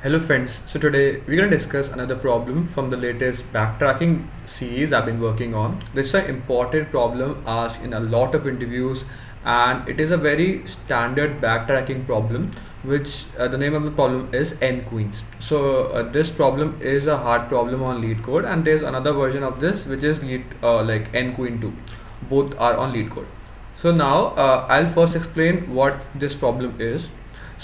Hello friends, so today we're going to discuss another problem from the latest backtracking series I've been working on. This is an important problem asked in a lot of interviews, and it is a very standard backtracking problem which the name of the problem is n queens. So this problem is a hard problem on LeetCode, and there's another version of this which is like n queen 2. Both are on LeetCode. So now I'll first explain what this problem is.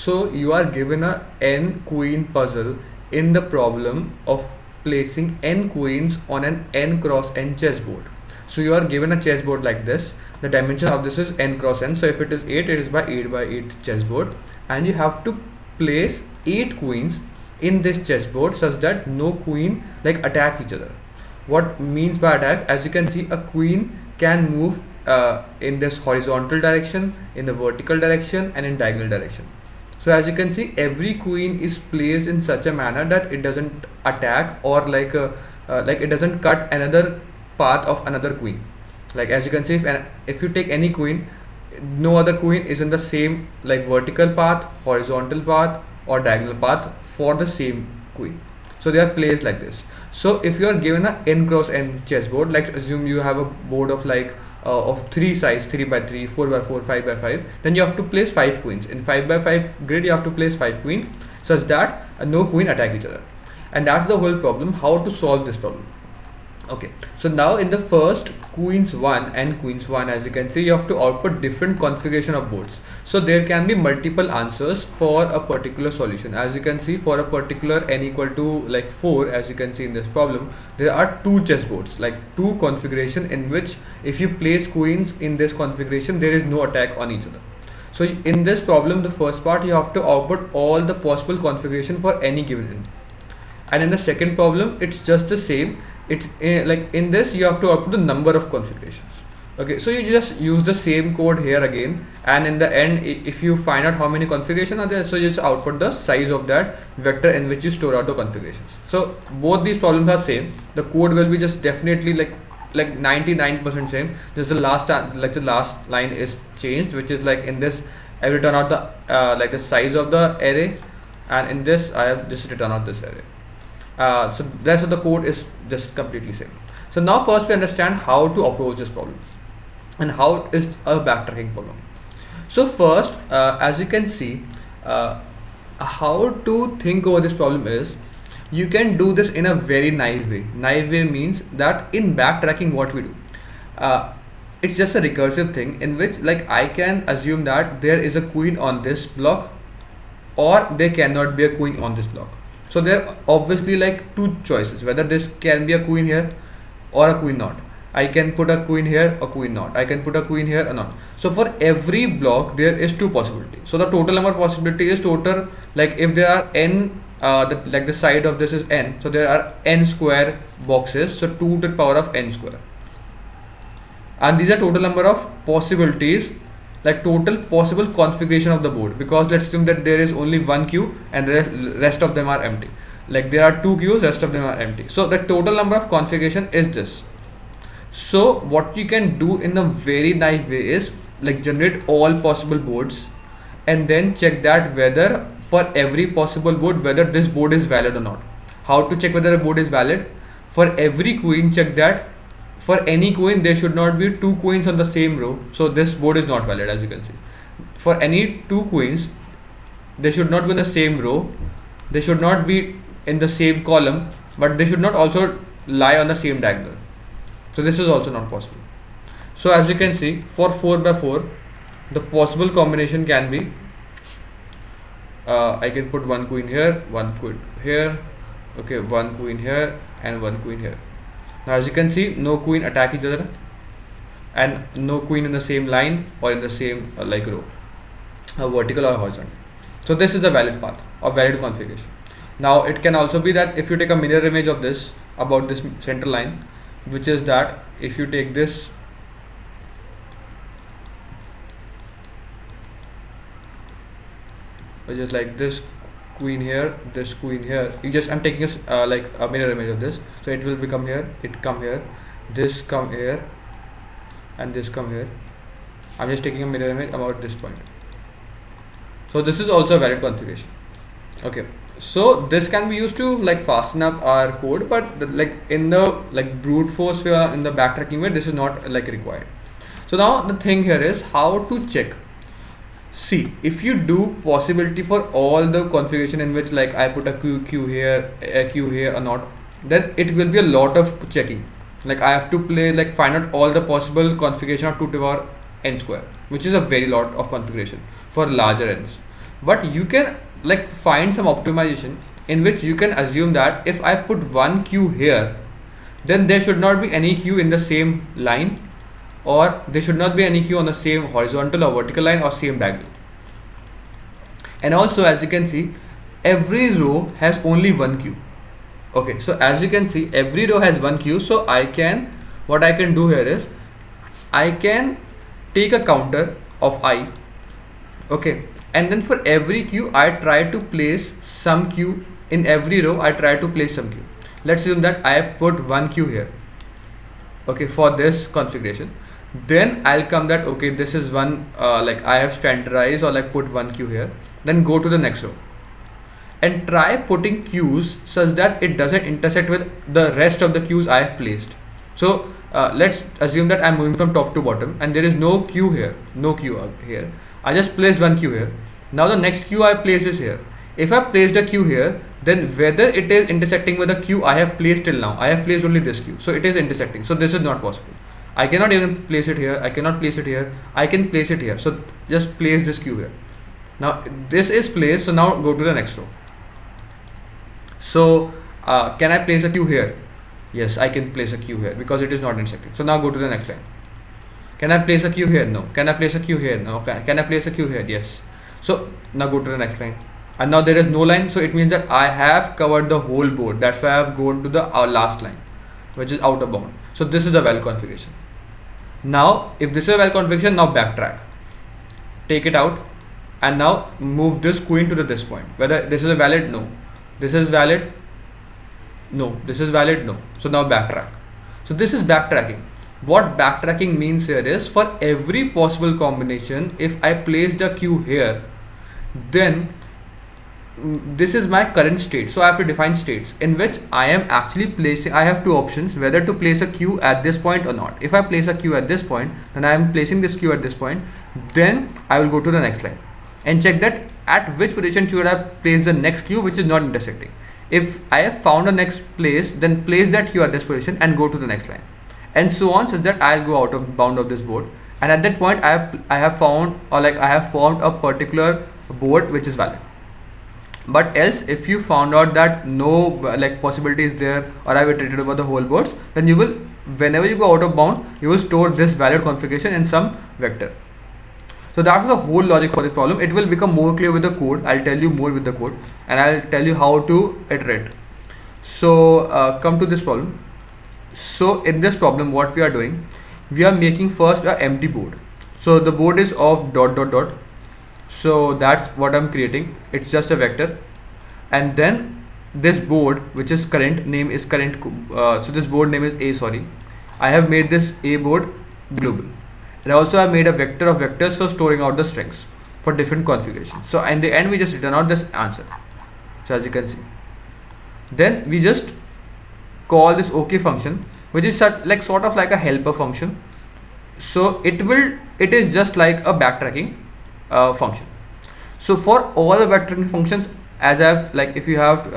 So you are given a n queen puzzle in the problem of placing n queens on an n cross n chessboard. So you are given a chessboard like this. The dimension of this is n cross n. So if it is 8, it is by 8 by 8 chessboard, and you have to place 8 queens in this chessboard such that no queen like attack each other. What means by attack? As you can see, a queen can move in this horizontal direction, in the vertical direction, and in diagonal direction. So as you can see, every queen is placed in such a manner that it doesn't attack or like it doesn't cut another path of another queen. Like as you can see, if you take any queen, no other queen is in the same like vertical path, horizontal path, or diagonal path for the same queen. So they are placed like this. So if you are given a n cross n chessboard, let's assume you have a board of like of 3 size, 3 by 3, 4 by 4, 5 by 5, then you have to place 5 queens. In 5 by 5 grid, you have to place 5 queens such that no queen attack each other. And that's the whole problem, how to solve this problem. Okay, so now in the first queens 1 and queens 1, as you can see, you have to output different configuration of boards. So there can be multiple answers for a particular solution. As you can see, for a particular n equal to like 4, as you can see in this problem, there are 2 chessboards, like 2 configuration in which if you place queens in this configuration, there is no attack on each other. So in this problem, the first part, you have to output all the possible configuration for any given n. And in the second problem, it's just the same. It's like in this you have to output the number of configurations. Okay, so you just use the same code here again, and in the end, if you find out how many configurations are there, so you just output the size of that vector in which you store out the configurations. So both these problems are same. The code will be just definitely like 99% same. Just the last line is changed, which is like in this I return out the like the size of the array, and in this I have just written out this array. So the rest of the code is just completely same. So now first we understand how to approach this problem and how is a backtracking problem. So first, as you can see, how to think over this problem is, you can do this in a very naive way. Naive way means that in backtracking what we do, it's just a recursive thing in which like I can assume that there is a queen on this block, or there cannot be a queen on this block. So there are obviously like 2 choices, whether this can be a queen here or a queen not. I can put a queen here or queen not. I can put a queen here or not. So for every block there is 2 possibilities. So the total number of possibility is total, like if there are n like the side of this is n, so there are n square boxes, so 2 to the power of n square, and these are total number of possibilities, like total possible configuration of the board, because let's assume that there is only 1 queue and the rest of them are empty. Like there are 2 queues, rest of them are empty. So the total number of configuration is this. So what you can do in a very naive way is like generate all possible boards and then check that whether for every possible board whether this board is valid or not. How to check whether a board is valid? For every queen, check that for any queen there should not be 2 queens on the same row, so this board is not valid. As you can see, for any 2 queens they should not be in the same row, they should not be in the same column, but they should not also lie on the same diagonal. So this is also not possible. So as you can see, for 4 by 4 the possible combination can be I can put 1 queen here, 1 queen here, okay, 1 queen here and 1 queen here. Now as you can see, no queen attack each other and no queen in the same line or in the same like row, vertical or horizontal. So this is a valid path or valid configuration. Now it can also be that if you take a mirror image of this about this center line, which is that if you take this which is like this queen here, this queen here, you just, I'm taking a like a mirror image of this, so it will become here, it come here, this come here and this come here. I'm just taking a mirror image about this point. So this is also a valid configuration. Okay, so this can be used to like fasten up our code, but like in the like brute force way, in the backtracking way, this is not like required. So now the thing here is how to check. See, if you do possibility for all the configuration in which like I put a queue here, a queue here or not, then it will be a lot of checking. Like I have to play like find out all the possible configuration of 2 to the power n square, which is a very lot of configuration for larger n's. But you can like find some optimization in which you can assume that if I put one queue here, then there should not be any queue in the same line, or there should not be any queue on the same horizontal or vertical line or same diagonal. And also, as you can see, every row has only one queue. Okay, so as you can see, every row has one queue. So what I can do here is I can take a counter of I. Okay, and then for every queue I try to place some queue. In every row I try to place some queue. Let's assume that I put one queue here, okay, for this configuration. Then I'll come that okay, this is one, like I have standardized or like put one queue here. Then go to the next row and try putting queues such that it doesn't intersect with the rest of the queues I have placed. So let's assume that I'm moving from top to bottom and there is no queue here, no queue here. I just place one queue here. Now the next queue I place is here. If I placed a queue here, then whether it is intersecting with the queue I have placed till now, I have placed only this queue, so it is intersecting. So this is not possible. I cannot even place it here. I cannot place it here. I can place it here. So just place this queue here. Now this is placed. So now go to the next row. So can I place a queue here? Yes, I can place a queue here because it is not intersecting. So now go to the next line. Can I place a queue here? No. Can I place a queue here? No. Can I place a queue here? Yes. So now go to the next line. And now there is no line. So it means that I have covered the whole board. That's why I have gone to the last line, which is out of bound. So this is a valid configuration. Now if this is a valid configuration, now backtrack. Take it out and now move this queen to this point. Whether this is a valid? No. This is valid? No. This is valid? No. So now backtrack. So this is backtracking. What backtracking means here is for every possible combination, if I place the queue here, then this is my current state. So I have to define states in which I am actually placing, I have two options whether to place a queue at this point or not. If I place a queue at this point, then I am placing this queue at this point. Then I will go to the next line and check that at which position should I place the next queue which is not intersecting. If I have found a next place, then place that queue at this position and go to the next line, and so on, such that I'll go out of bound of this board. And at that point I have found, or like I have formed a particular board which is valid. But else if you found out that no like possibility is there, or I have iterated over the whole boards, then you will, whenever you go out of bound, you will store this valid configuration in some vector. So that's the whole logic for this problem. It will become more clear with the code. I'll tell you more with the code and I'll tell you how to iterate. So come to this problem. So in this problem what we are doing, we are making first a empty board. So the board is of ... So that's what I'm creating. It's just a vector, and then this board which is current, name is current, so this board name is A, sorry. I have made this A board global, and also I made a vector of vectors for storing out the strings for different configurations. So in the end we just return out this answer. So as you can see, then we just call this OK function, which is sort of like a helper function. So it is just like a backtracking function. So for all the backtracking functions, as I've like, if you have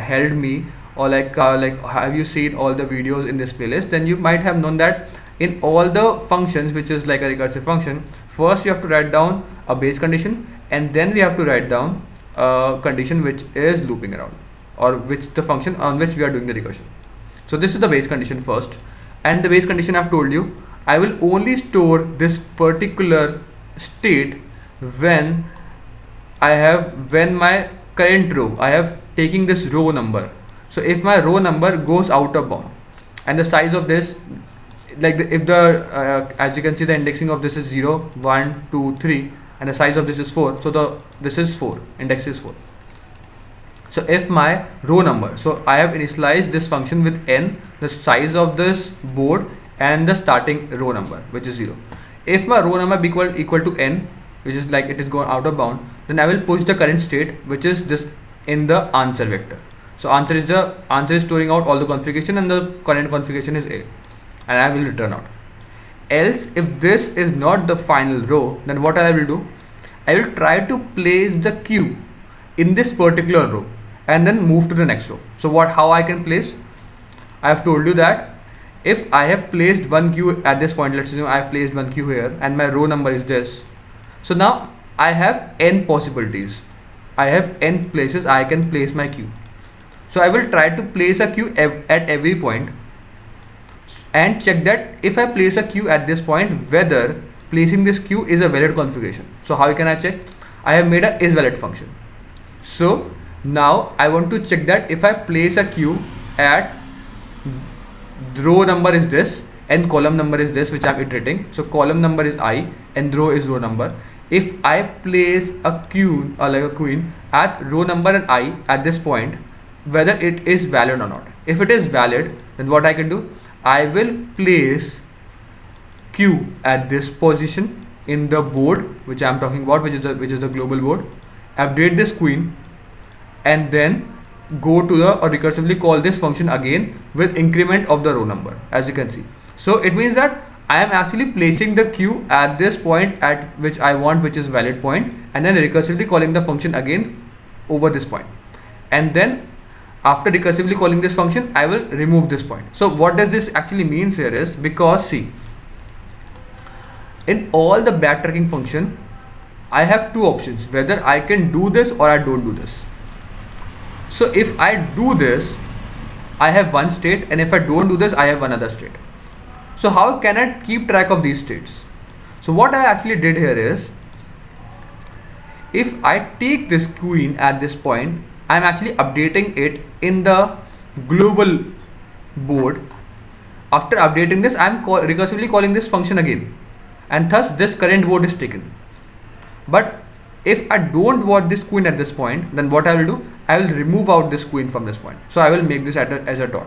held me, or like have you seen all the videos in this playlist, then you might have known that in all the functions which is like a recursive function, first you have to write down a base condition, and then we have to write down a condition which is looping around, or which the function on which we are doing the recursion. So this is the base condition first, and the base condition I've told you, I will only store this particular state when my current row, I have taking this row number. So if my row number goes out of bound, and the size of this, like if the as you can see, the indexing of this is 0, 1, 2, 3, and the size of this is 4. So this is 4, index is 4. So if my row number, so I have initialized this function with n, the size of this board, and the starting row number which is 0. If my row number equal to n, which is like it is going out of bound, then I will push the current state, which is this, in the answer vector. So answer is storing out all the configuration, and the current configuration is A, and I will return out. Else, if this is not the final row, then what I will do, I will try to place the queue in this particular row and then move to the next row. So how I can place? I have told you that if I have placed one queue at this point, let's assume I have placed one queue here and my row number is this. So now I have n possibilities. I have n places I can place my queue. So I will try to place a queue at every point and check that if I place a queue at this point, whether placing this queue is a valid configuration. So how can I check? I have made a isValid function. So now I want to check that if I place a queue at row number is this and column number is this, which I am iterating. So column number is I and row is row number. If I place a queue or like a queen at row number and I at this point, whether it is valid or not. If it is valid, then what I can do, I will place queue at this position in the board which I am talking about, which is the global board, update this queen, and then go to the or recursively call this function again with increment of the row number, as you can see. So it means that I am actually placing the queue at this point at which I want, which is valid point, and then recursively calling the function again over this point, and then after recursively calling this function, I will remove this point. So what does this actually means here is, because see, in all the backtracking function, I have two options, whether I can do this or I don't do this. So if I do this, I have one state, and if I don't do this, I have another state. So how can I keep track of these states? So what I actually did here is, if I take this queen at this point, I am actually updating it in the global board. After updating this, I am recursively calling this function again, and thus this current board is taken. But if I don't want this queen at this point, then what I will do, I will remove out this queen from this point. So I will make this as a dot.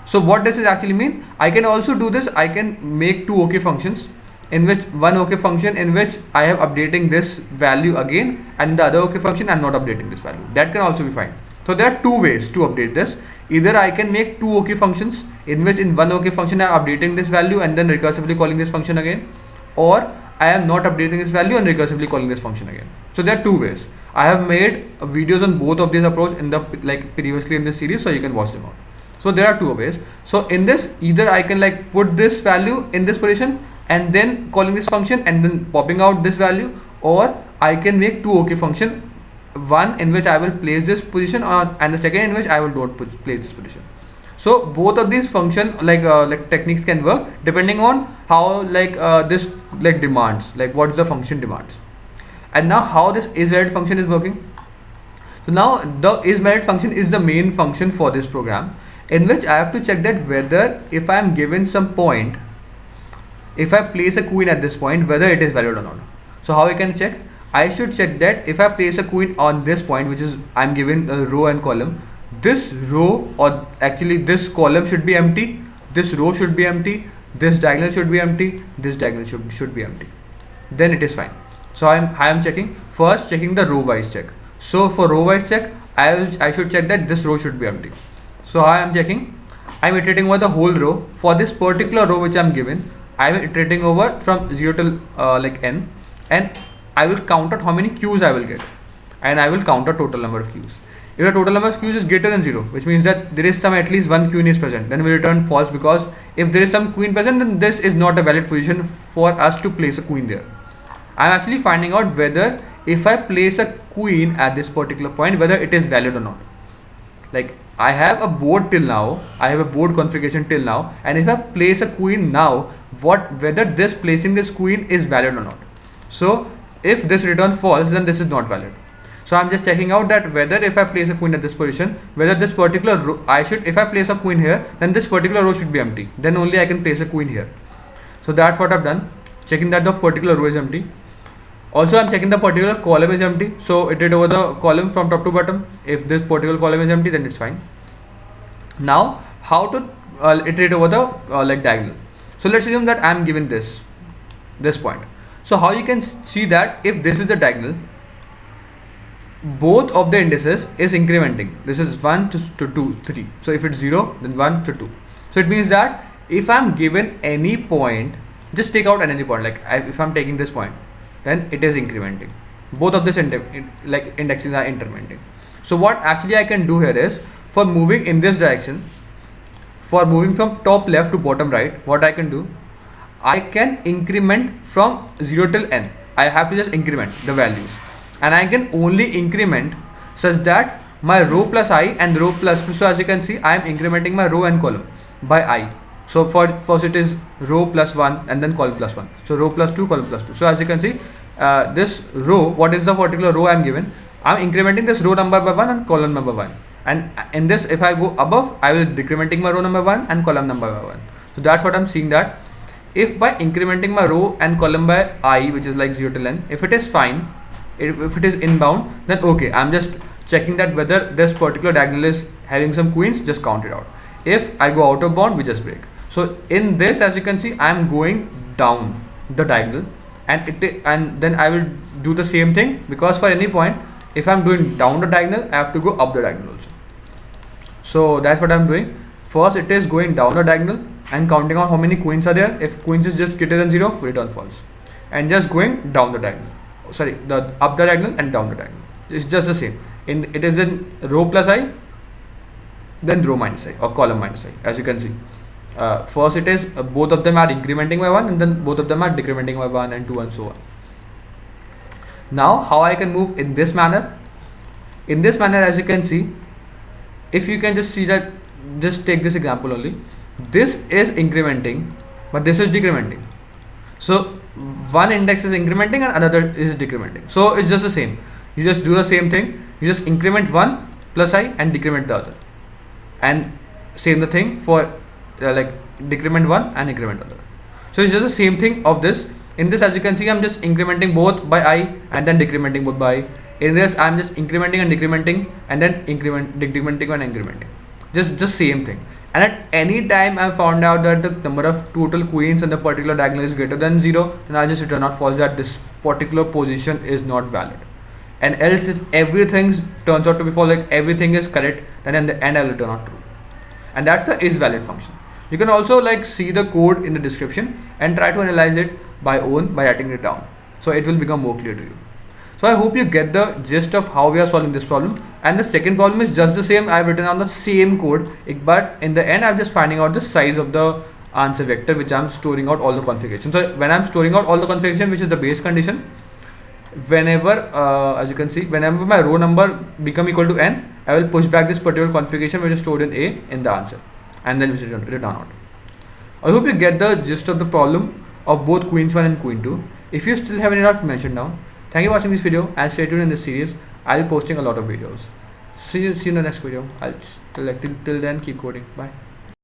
So what does this actually mean? I can also do this. I can make two OK functions, in which one OK function in which I have updating this value again, and in the other OK function I am not updating this value. That can also be fine. So there are two ways to update this. Either I can make two OK functions, in which in one OK function I am updating this value and then recursively calling this function again, or I am not updating this value and recursively calling this function again. So there are two ways. I have made videos on both of these approach in the previously in this series, so you can watch them out. So there are two ways. So in this, either I can put this value in this position and then calling this function and then popping out this value, or I can make two OK function, one in which I will place this position and the second in which I will not place this position. So both of these function techniques can work depending on how this demands, what is the function demands. And now how this isValid function is working. So now the isValid function is the main function for this program, in which I have to check that whether if I am given some point, if I place a queen at this point, whether it is valid or not. So how I can check? I should check that if I place a queen on this point, which is I am given a row and column, this row or actually this column should be empty, this row should be empty, this diagonal should be empty, this diagonal should be empty. Then it is fine. So I am checking the row wise check. So for row wise check, I should check that this row should be empty. So I am checking, I am iterating over the whole row. For this particular row which I am given, I am iterating over from 0 till n, and I will count out how many queues I will get, and I will count out total number of queues. If the total number of queues is greater than 0, which means that there is some at least one queen is present, then we return false, because if there is some queen present, then this is not a valid position for us to place a queen there. I am actually finding out whether if I place a queen at this particular point, whether it is valid or not. I have a board till now, I have a board configuration till now, and if I place a queen now, whether this placing this queen is valid or not. So if this returns false, then this is not valid. So I'm just checking out that whether if I place a queen at this position, whether this particular row, if I place a queen here, then this particular row should be empty. Then only I can place a queen here. So that's what I've done, checking that the particular row is empty. Also I'm checking the particular column is empty. So iterate over the column from top to bottom. If this particular column is empty, then it's fine. Now how to iterate over the diagonal. So let's assume that I'm given this point. So how you can see that if this is the diagonal, both of the indices is incrementing. This is 1 to 2, 3. So if it's 0, then 1 to 2. So it means that if I'm given any point, just take out any point, like if I'm taking this point, then it is incrementing. Both of this indexes are incrementing. So what actually I can do here is, for moving in this direction, for moving from top left to bottom right, what I can do, I can increment from 0 till n. I have to just increment the values, and I can only increment such that my row plus I and row plus, so as you can see, I am incrementing my row and column by I. So for first it is row plus 1 and then column plus 1. So row plus 2, column plus 2. So as you can see, this row, what is the particular row I am given, I am incrementing this row number by 1 and column number 1. And in this, if I go above, I will decrementing my row number 1 and column number by 1. So that's what I'm seeing, that if by incrementing my row and column by I, which is like 0 till n, if it is fine, if it is inbound, then okay, I'm just checking that whether this particular diagonal is having some queens, just count it out. If I go out of bound, we just break. So in this, as you can see, I am going down the diagonal, and then I will do the same thing, because for any point, if I'm doing down the diagonal, I have to go up the diagonal also. So that's what I'm doing. First it is going down the diagonal and counting out how many queens are there. If queens is just greater than 0, return false, and just going down the diagonal, sorry, the up the diagonal and down the diagonal. It's just the same. It is in row plus I, then row minus I, or column minus I, as you can see. First it is both of them are incrementing by 1, and then both of them are decrementing by 1 and 2 and so on. Now how I can move in this manner? In this manner, as you can see, if you can just see that, just take this example only. This is incrementing, but this is decrementing. So one index is incrementing and another is decrementing. So it's just the same. You just do the same thing. You just increment one plus I and decrement the other, and same the thing for like decrement one and increment the other. So it's just the same thing of this. In this, as you can see, I'm just incrementing both by I and then decrementing both by I. In this, I'm just incrementing and decrementing and then decrementing and incrementing. Just same thing. And at any time I found out that the number of total queens in the particular diagonal is greater than 0, then I just return out false, that this particular position is not valid. And else, if everything turns out to be false, like everything is correct, then in the end I will return out true. And that's the is valid function. You can also like see the code in the description and try to analyze it by writing it down, so it will become more clear to you. So I hope you get the gist of how we are solving this problem. And the second problem is just the same. I've written on the same code, but in the end I'm just finding out the size of the answer vector, which I'm storing out all the configuration. So when I'm storing out all the configuration, which is the base condition, whenever as you can see, whenever my row number become equal to n, I will push back this particular configuration which is stored in A in the answer, and then we should return out. I hope you get the gist of the problem of both queens 1 and queen 2. If you still have any doubt, mention down. Thank you for watching this video, and stay tuned in this series. I'll be posting a lot of videos. See you in the next video. Till then, keep coding. Bye.